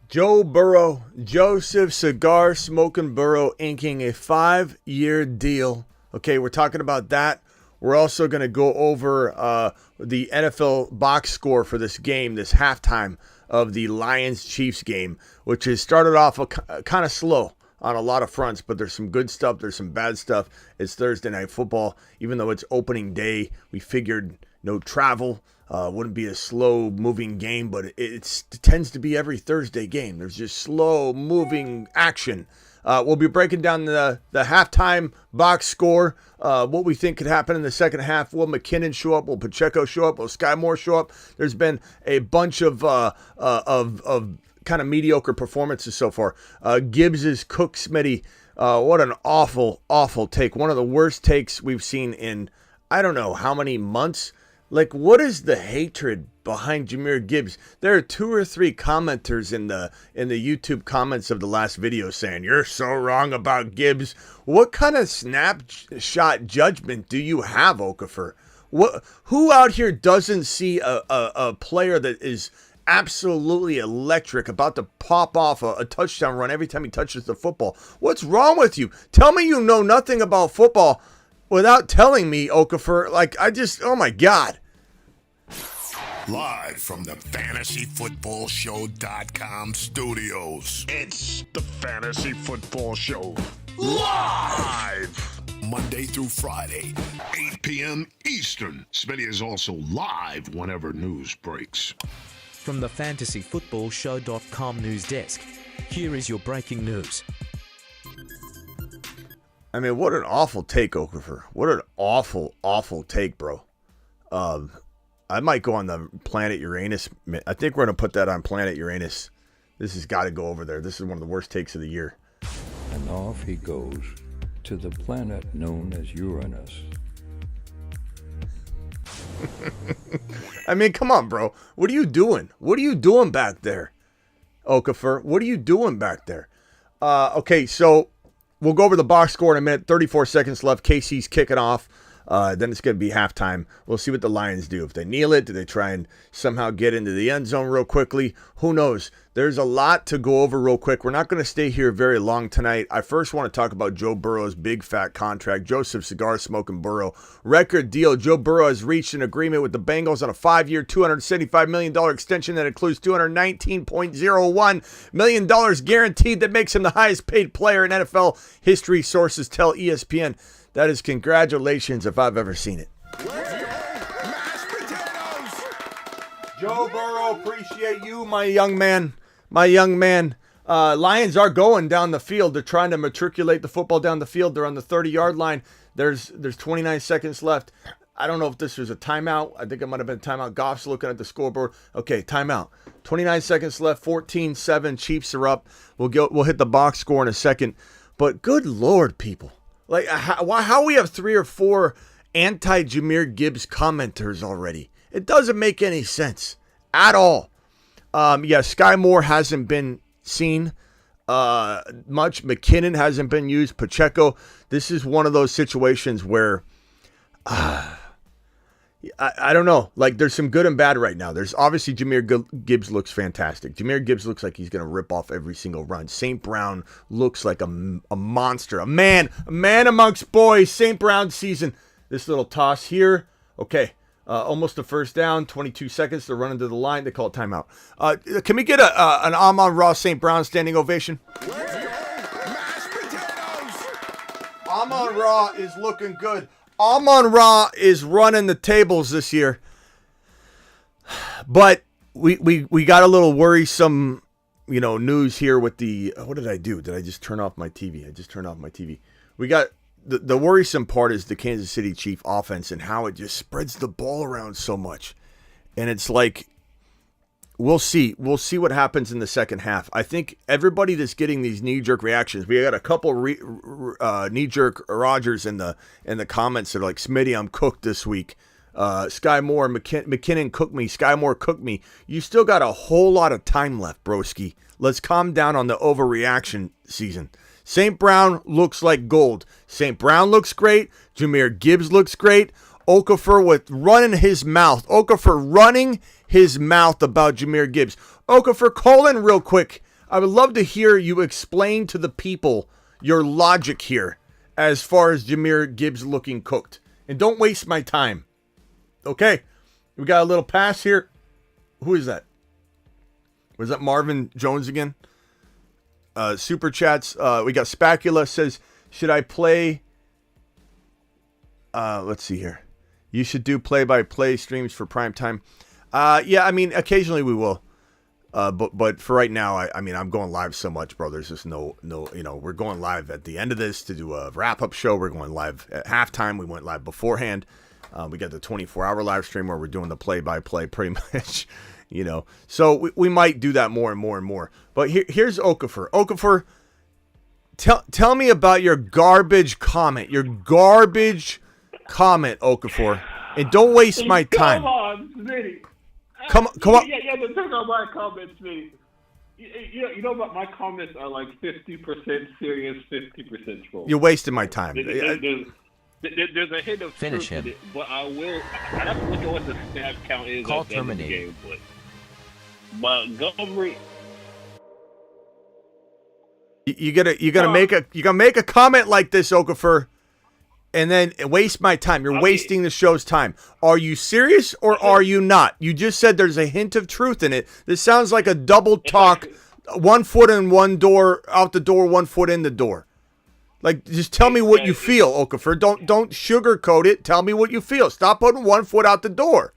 Joe Burrow, Joseph Cigar Smoking Burrow, inking a 5-year deal. Okay, we're talking about that. We're also going to go over the NFL box score for this game, this halftime of the Lions-Chiefs game, which has started off kind of slow on a lot of fronts, but there's some good stuff, there's some bad stuff. It's Thursday Night Football. Even though it's opening day, we figured no travel. Wouldn't be a slow-moving game, but it tends to be every Thursday game. There's just slow-moving action. We'll be breaking down the halftime box score, what we think could happen in the second half. Will McKinnon show up? Will Pacheco show up? Will Sky Moore show up? There's been a bunch of kind of mediocre performances so far. Gibbs' Cook Smitty. What an awful, awful take. One of the worst takes we've seen in I don't know how many months. Like, what is the hatred behind Jahmyr Gibbs? There are 2 or 3 commenters in the YouTube comments of the last video saying, "You're so wrong about Gibbs." What kind of snapshot judgment do you have, Okafor? Who out here doesn't see a player that is absolutely electric, about to pop off a touchdown run every time he touches the football? What's wrong with you? Tell me you know nothing about football without telling me, Okafor. Like, oh my God. Live from the FantasyFootballShow.com studios. It's the Fantasy Football Show. Live! Monday through Friday, 8 p.m. Eastern. Smitty is also live whenever news breaks. From the FantasyFootballShow.com news desk, here is your breaking news. I mean, what an awful take, Okafor. What an awful, awful take, bro. I might go on the Planet Uranus. I think we're going to put that on Planet Uranus. This has got to go over there. This is one of the worst takes of the year. And off he goes to the planet known as Uranus. I mean, come on, bro. What are you doing? What are you doing back there, Okafor? What are you doing back there? Okay, so we'll go over the box score in a minute. 34 seconds left. KC's kicking off. Then it's going to be halftime. We'll see what the Lions do. If they kneel it, do they try and somehow get into the end zone real quickly? Who knows? There's a lot to go over real quick. We're not going to stay here very long tonight. I first want to talk about Joe Burrow's big fat contract. Joseph Cigar Smoking Burrow. Record deal. Joe Burrow has reached an agreement with the Bengals on a 5-year, $275 million extension that includes $219.01 million guaranteed. That makes him the highest paid player in NFL history, sources tell ESPN. That is congratulations if I've ever seen it. Mashed potatoes! Joe Burrow, appreciate you, my young man. My young man. Lions are going down the field. They're trying to matriculate the football down the field. They're on the 30-yard line. There's 29 seconds left. I don't know if this was a timeout. I think it might have been a timeout. Goff's looking at the scoreboard. Okay, timeout. 29 seconds left. 14-7. Chiefs are up. We'll hit the box score in a second. But good Lord, people. Like, how we have 3 or 4 anti-Jahmyr Gibbs commenters already? It doesn't make any sense at all. Sky Moore hasn't been seen much. McKinnon hasn't been used. Pacheco. This is one of those situations where I don't know. Like, there's some good and bad right now. There's obviously Jahmyr Gibbs looks fantastic. Jahmyr Gibbs looks like he's going to rip off every single run. St. Brown looks like a monster, a man amongst boys. St. Brown season. This little toss here. Okay, almost a first down. 22 seconds to run into the line. They call it timeout. Can we get an Amon-Ra St. Brown standing ovation? Mashed potatoes! Amon-Ra is looking good. Amon-Ra is running the tables this year. But we got a little worrisome, news here with the... What did I do? Did I just turn off my TV? I just turned off my TV. We got... The worrisome part is the Kansas City Chief offense and how it just spreads the ball around so much. And it's like... We'll see. We'll see what happens in the second half. I think everybody that's getting these knee-jerk reactions, we got a couple knee-jerk Rogers in the comments that are like, Smitty, I'm cooked this week. Sky Moore, McKinnon cooked me. Sky Moore cooked me. You still got a whole lot of time left, broski. Let's calm down on the overreaction season. St. Brown looks like gold. St. Brown looks great. Jahmyr Gibbs looks great. Okafor running his mouth about Jahmyr Gibbs. Okafor, call in real quick. I would love to hear you explain to the people your logic here as far as Jahmyr Gibbs looking cooked. And don't waste my time. Okay, we got a little pass here. Who is that? Was that Marvin Jones again? Super chats. We got Spacula says, should I play? Let's see here. You should do play-by-play streams for prime time. Yeah, I mean, occasionally we will. But for right now, I mean, I'm going live so much, bro. There's just no, we're going live at the end of this to do a wrap-up show. We're going live at halftime. We went live beforehand. We got the 24-hour live stream where we're doing the play-by-play pretty much, So we might do that more and more and more. But here's Okafor. Okafor, tell me about your garbage comment. Your garbage comment, Okafor. And don't waste my time. Come on, Smitty. Come on. Yeah, but check out my comments, Smitty. You know what? My comments are like 50% serious, 50% troll. You're wasting my time. There's a hint of Finish truth him. in it, but I have to look at what the snap count is Call at the end of the terminated. game. But Montgomery, You gotta make a comment like this, Okafor, and then waste my time. You're wasting the show's time. Are you serious or are you not? You just said there's a hint of truth in it. This sounds like a double talk. 1 foot in one door, out the door, 1 foot in the door. Like, just tell me what you feel, Okafor. Don't sugarcoat it. Tell me what you feel. Stop putting 1 foot out the door.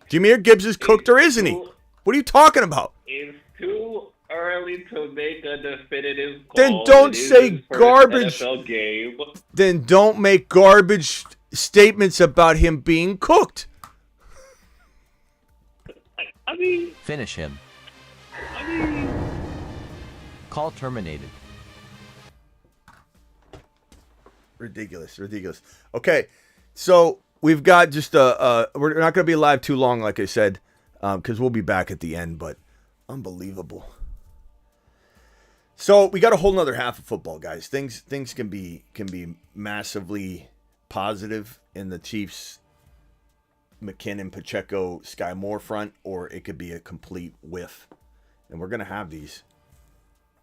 Jahmyr Gibbs is cooked or isn't he? What are you talking about? it's too early to make a definitive call. Then don't It is say his first garbage. NFL game. Then don't make garbage statements about him being cooked. I mean, Finish him. Call terminated. Ridiculous. Okay, so we've got just we're not going to be live too long, like I said, because we'll be back at the end, but unbelievable. So we got a whole nother half of football, guys. Things can be massively positive in the Chiefs, McKinnon, Pacheco, Sky Moore front, or it could be a complete whiff. And we're going to have these.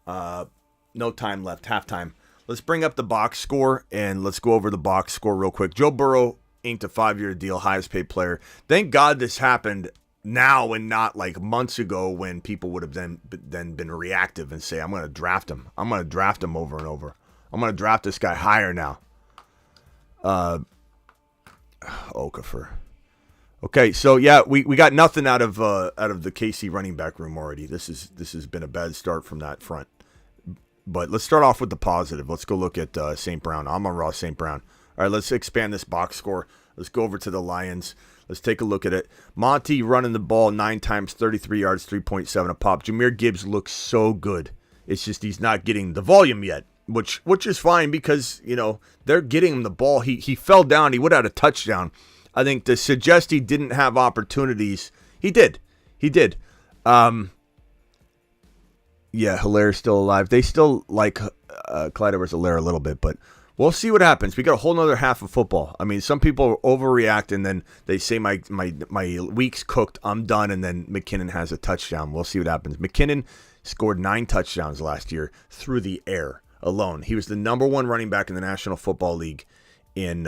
No time left, halftime. Let's bring up the box score, and let's go over the box score real quick. Joe Burrow inked a 5-year deal, highest paid player. Thank God this happened now and not like months ago when people would have then been reactive and say, I'm going to draft him. I'm going to draft him over and over. I'm going to draft this guy higher now. Okafor. Okay, so yeah, we got nothing out of the KC running back room already. This has been a bad start from that front. But let's start off with the positive. Let's go look at St. Brown. Amon-Ra St. Brown. All right, let's expand this box score. Let's go over to the Lions. Let's take a look at it. Monty running the ball 9 times, 33 yards, 3.7 a pop. Jahmyr Gibbs looks so good. It's just he's not getting the volume yet, which is fine because, they're getting him the ball. He fell down. He would have had a touchdown. I think to suggest he didn't have opportunities, he did. Yeah, Hilaire's still alive. They still like Clyde Edwards-Helaire a little bit, but we'll see what happens. We got a whole nother half of football. I mean, some people overreact, and then they say my week's cooked, I'm done, and then McKinnon has a touchdown. We'll see what happens. McKinnon scored 9 touchdowns last year through the air alone. He was the number 1 running back in the National Football League in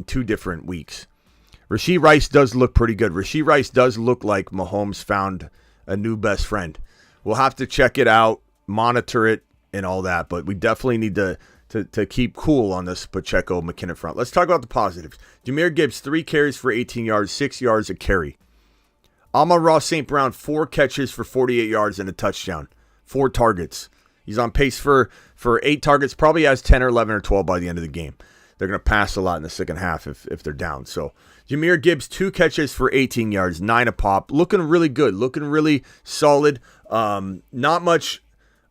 2 different weeks. Rashee Rice does look pretty good. Rashee Rice does look like Mahomes found a new best friend. We'll have to check it out, monitor it, and all that. But we definitely need to keep cool on this Pacheco McKinnon front. Let's talk about the positives. Jahmyr Gibbs, 3 carries for 18 yards, 6 yards a carry. Amon-Ra St. Brown, 4 catches for 48 yards and a touchdown. 4 targets. He's on pace for 8 targets, probably has 10 or 11 or 12 by the end of the game. They're going to pass a lot in the second half if they're down. So Jahmyr Gibbs, 2 catches for 18 yards, 9 a pop. Looking really good. Looking really solid. Not much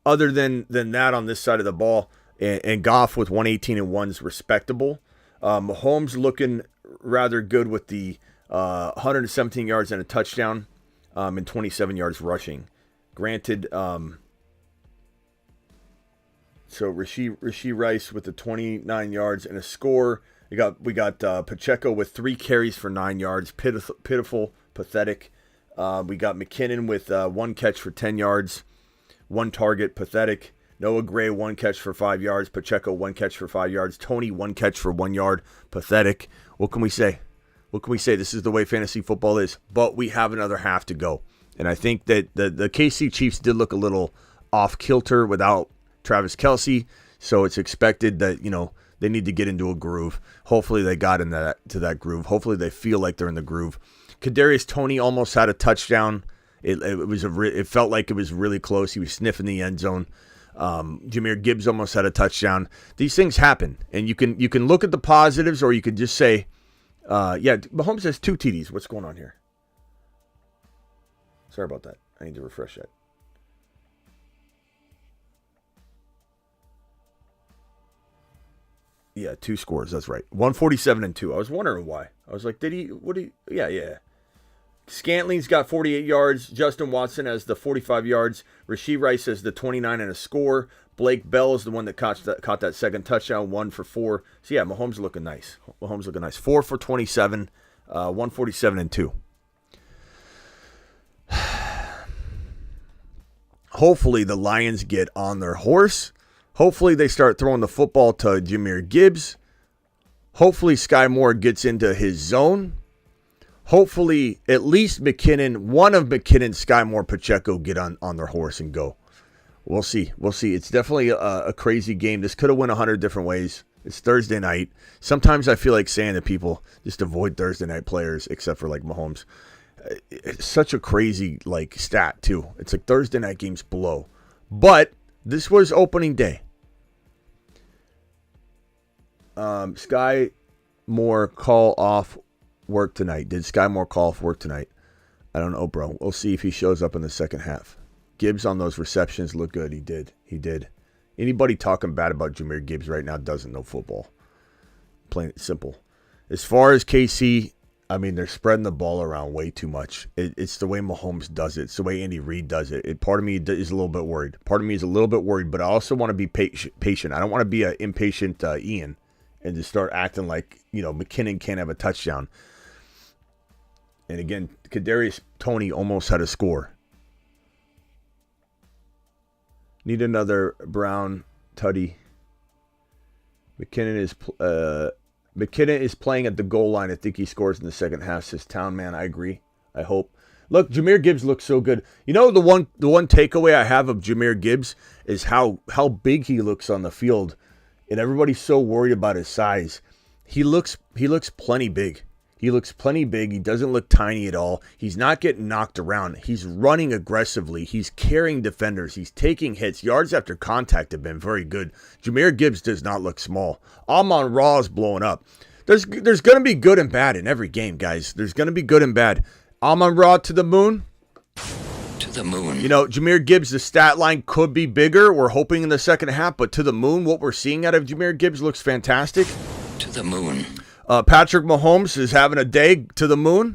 other than that on this side of the ball. And Goff with 118 and 1 is respectable. Mahomes looking rather good with the 117 yards and a touchdown and 27 yards rushing. Granted, so Rashee Rice with the 29 yards and a score. We got Pacheco with 3 carries for 9 yards. Pitiful, pathetic. We got McKinnon with 1 catch for 10 yards. 1 target, pathetic. Noah Gray, 1 catch for 5 yards. Pacheco, 1 catch for 5 yards. Tony, 1 catch for 1 yard, pathetic. What can we say? What can we say? This is the way fantasy football is. But we have another half to go. And I think that the KC Chiefs did look a little off kilter without Travis Kelce. So it's expected that, they need to get into a groove. Hopefully they got into that groove. Hopefully they feel like they're in the groove. Kadarius Toney almost had a touchdown. It felt like it was really close. He was sniffing the end zone. Jahmyr Gibbs almost had a touchdown. These things happen, and you can look at the positives, or you could just say, Mahomes has 2 TDs. What's going on here? Sorry about that. I need to refresh that. Yeah, 2 scores. That's right. 147-2. I was wondering why. I was like, yeah. Scantling's got 48 yards. Justin Watson has the 45 yards. Rashee Rice has the 29 and a score. Blake Bell is the one that caught that second touchdown, 1 for 4. So, yeah, Mahomes looking nice. 4 for 27, 147-2. Hopefully the Lions get on their horse. Hopefully they start throwing the football to Jahmyr Gibbs. Hopefully Sky Moore gets into his zone. Hopefully at least one of McKinnon, Sky Moore, Pacheco get on their horse and go. We'll see. It's definitely a crazy game. This could have went 100 different ways. It's Thursday night. Sometimes I feel like saying to people, just avoid Thursday night players, except for like Mahomes. It's such a crazy stat too. It's like Thursday night games blow. But this was opening day. Sky Moore call off work tonight. Did Sky Moore call off work tonight? I don't know, bro. We'll see if he shows up in the second half. Gibbs on those receptions looked good. He did. Anybody talking bad about Jahmyr Gibbs right now doesn't know football. Plain and simple. As far as KC, they're spreading the ball around way too much. It's the way Mahomes does it. It's the way Andy Reid does it. Part of me is a little bit worried. But I also want to be patient. I don't want to be an impatient Ian and just start acting like, McKinnon can't have a touchdown. And again, Kadarius Toney almost had a score. Need another Brown Tutty. McKinnon is playing at the goal line. I think he scores in the second half, says Town Man. I agree. I hope. Look, Jahmyr Gibbs looks so good. The one takeaway I have of Jahmyr Gibbs is how big he looks on the field. And everybody's so worried about his size. He looks plenty big. He doesn't look tiny at all. He's not getting knocked around. He's running aggressively. He's carrying defenders. He's taking hits. Yards after contact have been very good. Jahmyr Gibbs does not look small. Amon-Ra is blowing up. There's going to be good and bad in every game, guys. There's going to be good and bad. Amon-Ra to the moon. To the moon. Jahmyr Gibbs, the stat line could be bigger. We're hoping in the second half, but to the moon, what we're seeing out of Jahmyr Gibbs looks fantastic. To the moon. Patrick Mahomes is having a day to the moon.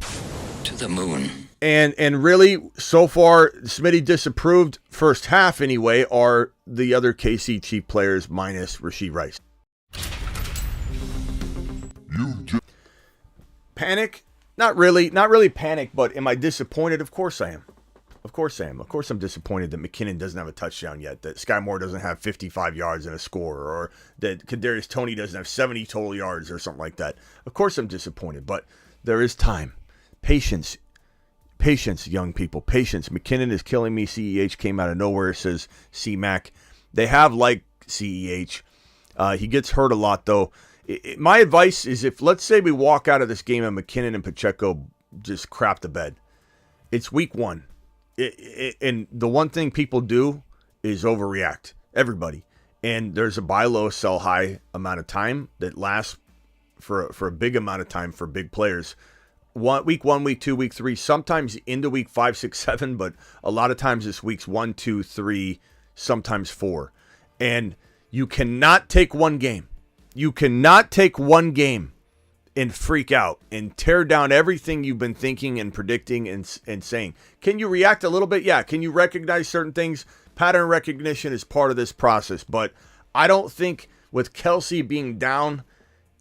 To the moon. And really, so far, Smitty disapproved first half anyway, are the other KC Chief players minus Rashee Rice. Panic? Not really panic, but am I disappointed? Of course I am. Of course I'm disappointed that McKinnon doesn't have a touchdown yet, that Sky Moore doesn't have 55 yards and a score, or that Kadarius Toney doesn't have 70 total yards or something like that. Of course I'm disappointed, but there is time. Patience, young people. Patience. McKinnon is killing me. CEH came out of nowhere, says C-Mac. They have liked CEH. He gets hurt a lot, though. My advice is, if, let's say we walk out of this game and McKinnon and Pacheco just crap the bed. It's week 1. And the one thing people do is overreact. Everybody. And there's a buy low, sell high amount of time that lasts for a big amount of time for big players. Week 1, week 2, week 3, sometimes into week 5, 6, 7, but a lot of times it's weeks 1, 2, 3, sometimes 4. And you cannot take one game. And freak out and tear down everything you've been thinking and predicting and saying. Can you react a little bit? Yeah. Can you recognize certain things? Pattern recognition is part of this process. But I don't think with Kelce being down,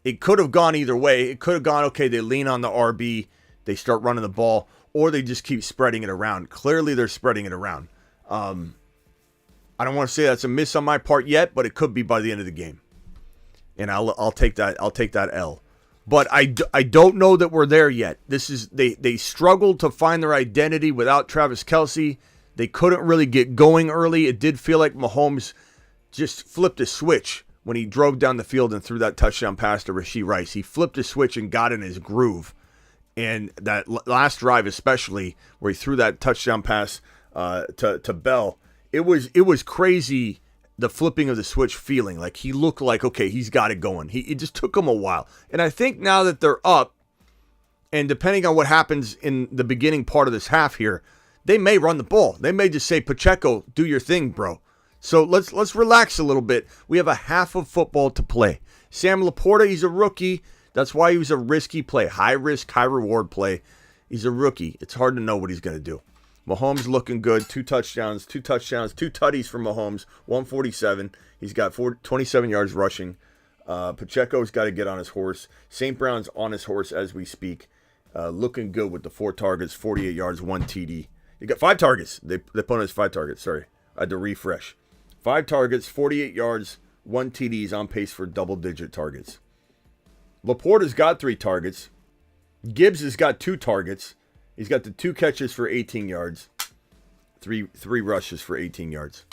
it could have gone either way. It could have gone, okay, they lean on the RB, they start running the ball, or they just keep spreading it around. Clearly they're spreading it around. I don't want to say that's a miss on my part yet, but it could be by the end of the game. And I'll take that. I'll take that L. But I don't know that we're there yet. They struggled to find their identity without Travis Kelce. They couldn't really get going early. It did feel like Mahomes just flipped a switch when he drove down the field and threw that touchdown pass to Rashee Rice. He flipped a switch and got in his groove. And that last drive especially, where he threw that touchdown pass to Bell, it was crazy, the flipping of the switch feeling. Like he looked like, okay, he's got it going. It just took him a while. And I think now that they're up, and depending on what happens in the beginning part of this half here, they may run the ball. They may just say, Pacheco, do your thing, bro. So let's relax a little bit. We have a half of football to play. Sam Laporta, he's a rookie. That's why he was a risky play. High risk, high reward play. He's a rookie. It's hard to know what he's going to do. Mahomes looking good. 2 touchdowns, 2 tutties for Mahomes. 147. He's got 27 yards rushing. Pacheco's got to get on his horse. St. Brown's on his horse as we speak. Looking good with the 4 targets, 48 yards, 1 TD. He got 5 targets. They put on his 5 targets. Sorry. I had to refresh. 5 targets, 48 yards, 1 TD. He's on pace for double-digit targets. Laporta's got 3 targets. Gibbs has got 2 targets. He's got the 2 catches for 18 yards. 3 rushes for 18 yards.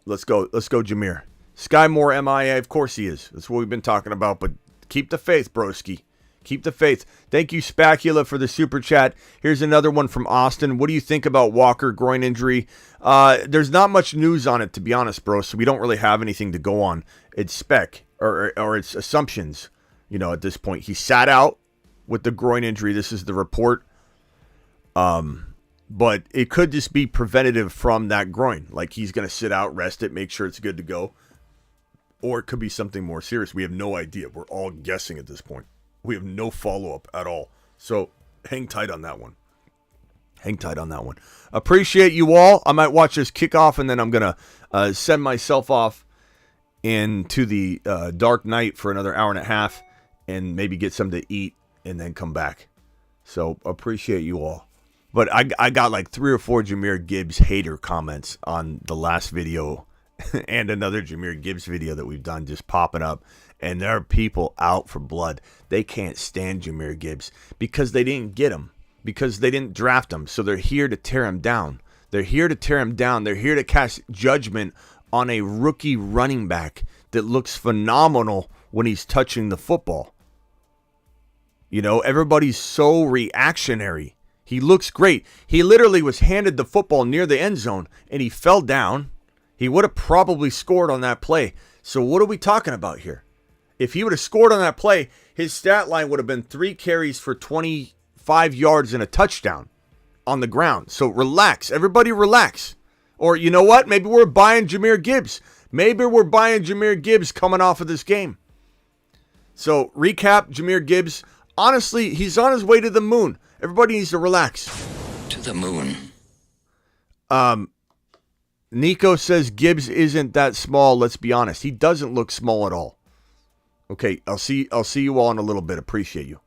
Let's go, Jahmyr. Sky Moore MIA, of course he is. That's what we've been talking about, but keep the faith, broski. Keep the faith. Thank you, Spacula, for the super chat. Here's another one from Austin. What do you think about Walker groin injury? There's not much news on it, to be honest, bro, so we don't really have anything to go on. It's spec, or it's assumptions, at this point. He sat out with the groin injury. This is the report. But it could just be preventative from that groin. Like he's going to sit out, rest it, make sure it's good to go. Or it could be something more serious. We have no idea. We're all guessing at this point. We have no follow-up at all. So hang tight on that one. Appreciate you all. I might watch this kickoff, and then I'm going to send myself off into the dark night for another hour and a half and maybe get something to eat and then come back. So appreciate you all. But I got like 3 or 4 Jahmyr Gibbs hater comments on the last video and another Jahmyr Gibbs video that we've done just popping up. And there are people out for blood. They can't stand Jahmyr Gibbs because they didn't get him, because they didn't draft him. So they're here to tear him down. They're here to cast judgment on a rookie running back that looks phenomenal when he's touching the football. Everybody's so reactionary. He looks great. He literally was handed the football near the end zone, and he fell down. He would have probably scored on that play. So what are we talking about here? If he would have scored on that play, his stat line would have been 3 carries for 25 yards and a touchdown on the ground. So relax. Everybody relax. Or you know what? Maybe we're buying Jahmyr Gibbs. Maybe we're buying Jahmyr Gibbs coming off of this game. So recap, Jahmyr Gibbs. Honestly, he's on his way to the moon. Everybody needs to relax. To the moon. Nico says Gibbs isn't that small. Let's be honest. He doesn't look small at all. Okay, I'll see you all in a little bit. Appreciate you.